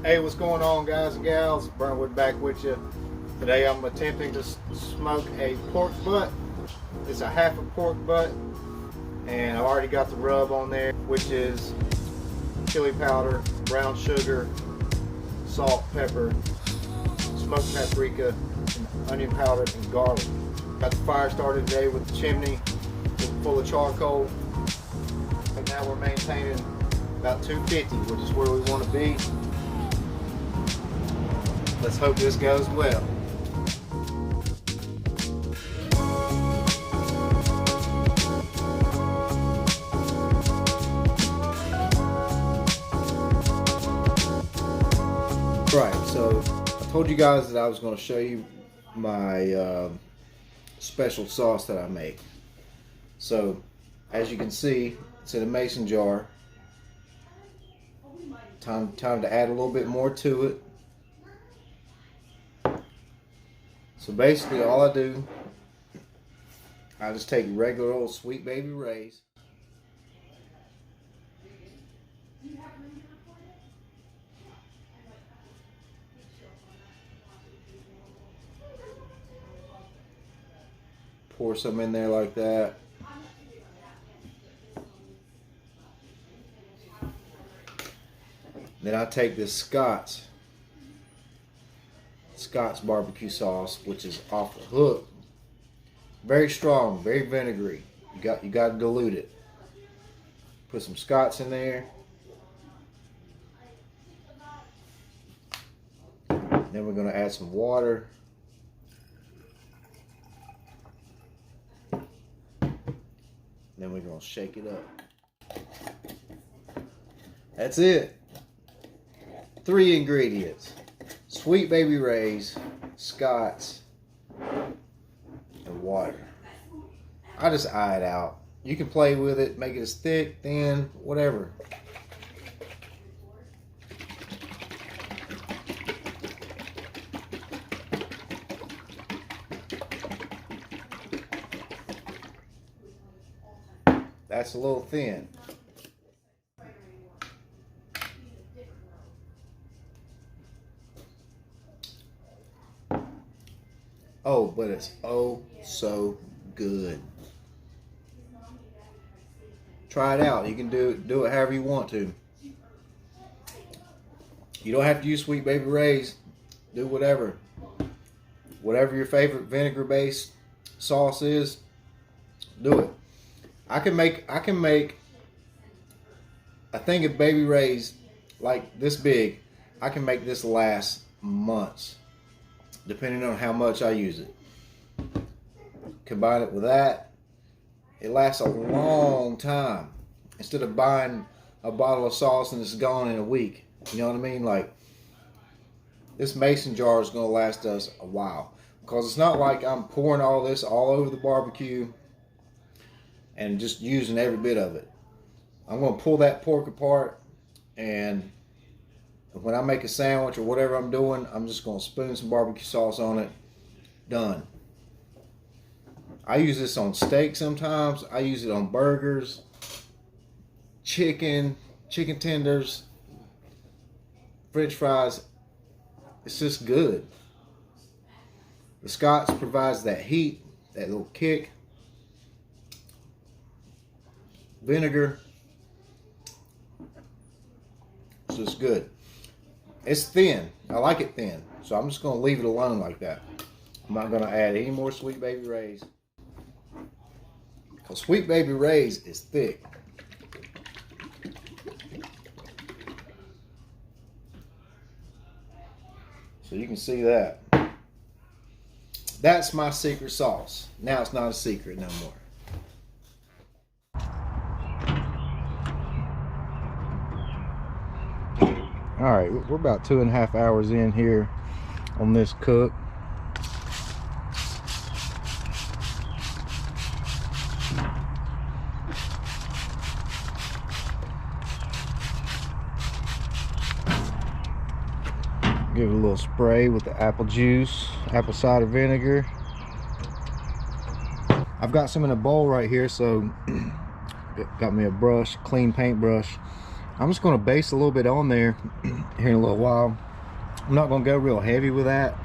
Hey, what's going on, guys and gals? Burnwood back with you. Today I'm attempting to smoke a pork butt. It's a half a pork butt, and I've already got the rub on there, which is chili powder, brown sugar, salt, pepper, smoked paprika, and onion powder, and garlic. Got the fire started today with the chimney full of charcoal. And now we're maintaining about 250, which is where we want to be. Let's hope this goes well. Right, so I told you guys that I was going to show you my special sauce that I make. So, as you can see, it's in a mason jar. Time to add a little bit more to it. So basically all I do, I just take regular old Sweet Baby Ray's. Pour some in there like that. Then I take this Scott's barbecue sauce, which is off the hook. Very strong, very vinegary. You got to dilute it. Put some Scott's in there. Then we're going to add some water. Then we're going to shake it up. That's it. 3 ingredients. Sweet Baby Ray's, Scott's, and water. I just eye it out. You can play with it, make it as thick, thin, whatever. That's a little thin. Oh, but it's oh so good. Try it out. You can do it however you want to. You don't have to use Sweet Baby Ray's. Do whatever. Whatever your favorite vinegar-based sauce is, do it. I can make a thing of Baby Ray's like this big. I can make this last months, depending on how much I use it. Combine it with that, it lasts a long time. Instead of buying a bottle of sauce and it's gone in a week. You know what I mean? Like, this mason jar is going to last us a while. Because it's not like I'm pouring all this all over the barbecue and just using every bit of it. I'm going to pull that pork apart, and when I make a sandwich or whatever I'm doing, I'm just going to spoon some barbecue sauce on it. Done. I use this on steak sometimes. I use it on burgers, chicken tenders, French fries. It's just good. The Scott's provides that heat, that little kick. Vinegar. It's just good. It's thin. I like it thin. So I'm just going to leave it alone like that. I'm not going to add any more Sweet Baby Ray's. Because Sweet Baby Ray's is thick. So you can see that. That's my secret sauce. Now it's not a secret no more. All right, we're about 2.5 hours in here on this cook. Give it a little spray with the apple juice, apple cider vinegar. I've got some in a bowl right here, so got me a brush, clean paintbrush. I'm just going to base a little bit on there here in a little while. I'm not going to go real heavy with that,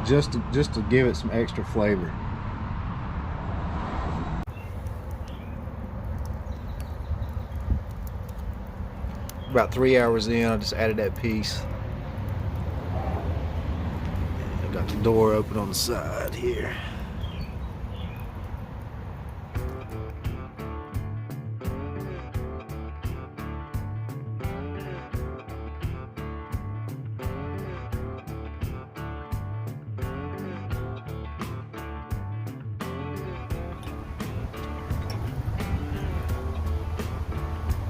just to give it some extra flavor. About 3 hours in, I just added that piece. I got the door open on the side here.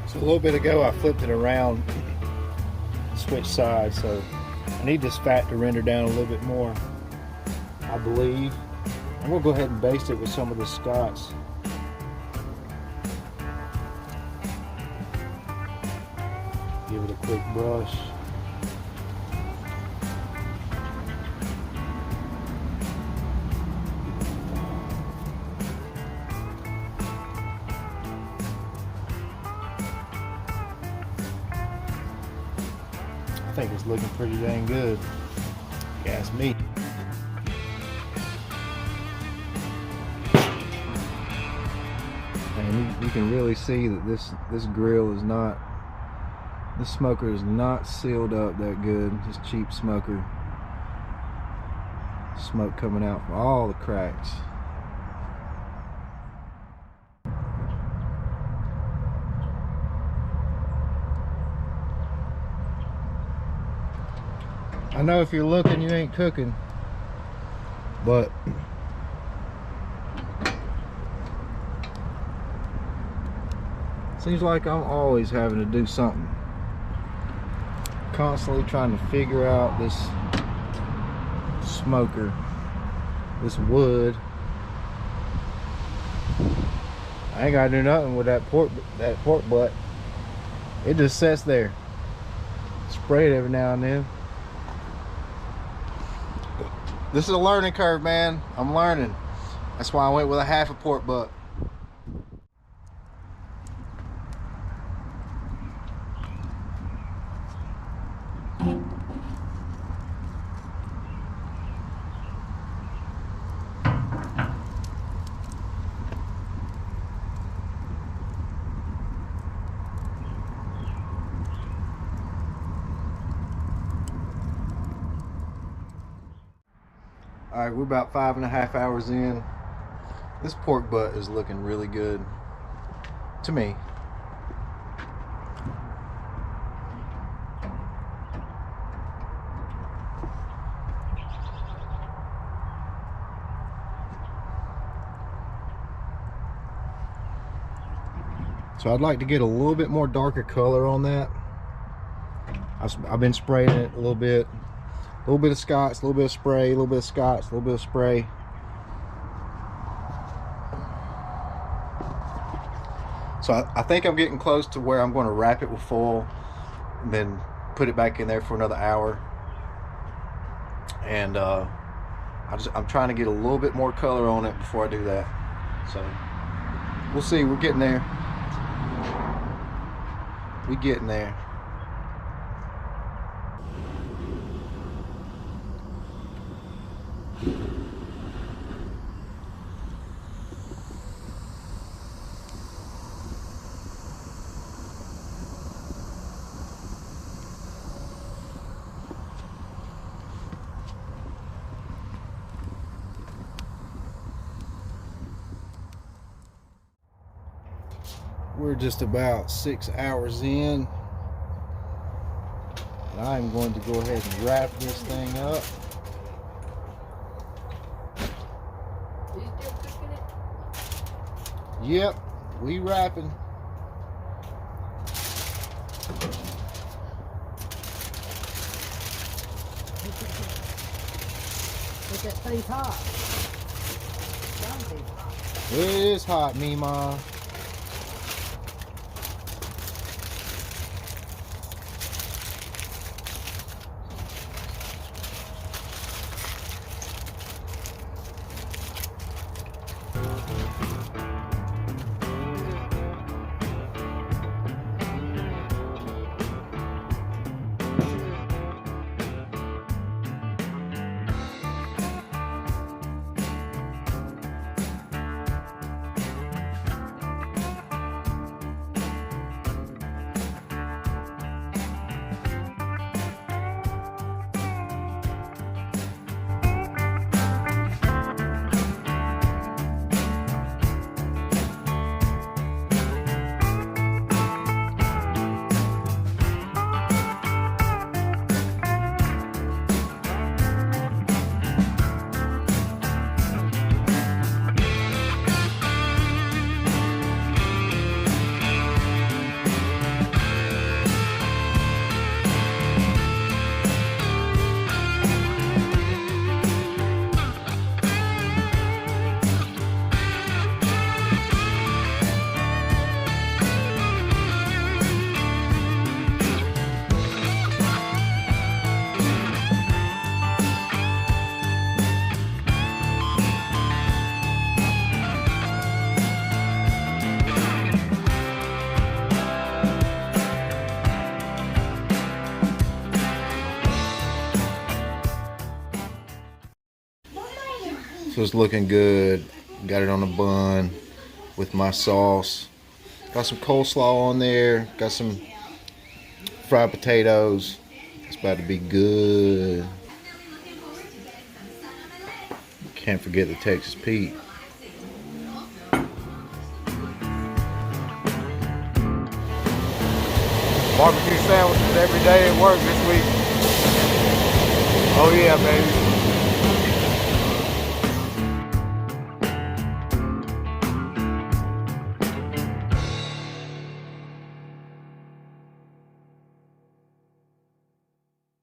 So a little bit ago I flipped it around, switch sides, so I need this fat to render down a little bit more, I believe. I'm gonna go ahead and baste it with some of the Scots. Give it a quick brush. I think it's looking pretty dang good, if you ask me. And you can really see that this grill is not, this smoker is not sealed up that good. Just cheap smoker. Smoke coming out from all the cracks. I know if you're looking, you ain't cooking, but seems like I'm always having to do something. Constantly trying to figure out this smoker, this wood. I ain't gotta do nothing with that pork butt. It just sits there. Spray it every now and then. This is a learning curve, man. I'm learning. That's why I went with a half a pork butt. All right, we're about 5.5 hours in. This pork butt is looking really good to me. So I'd like to get a little bit more darker color on that. I've been spraying it a little bit. A little bit of Scots, a little bit of spray, a little bit of Scots, a little bit of spray. So I think I'm getting close to where I'm going to wrap it with foil and then put it back in there for another hour. And I'm trying to get a little bit more color on it before I do that. So we'll see. We're getting there. We're getting there. We're just about 6 hours in, and I'm going to go ahead and wrap this thing up. You still cooking it? Yep, we wrapping. But that thing's hot. Something's hot. It is hot, Mima. So it's looking good. Got it on a bun with my sauce. Got some coleslaw on there. Got some fried potatoes. It's about to be good. Can't forget the Texas Pete. Barbecue sandwiches every day at work this week. Oh yeah, baby.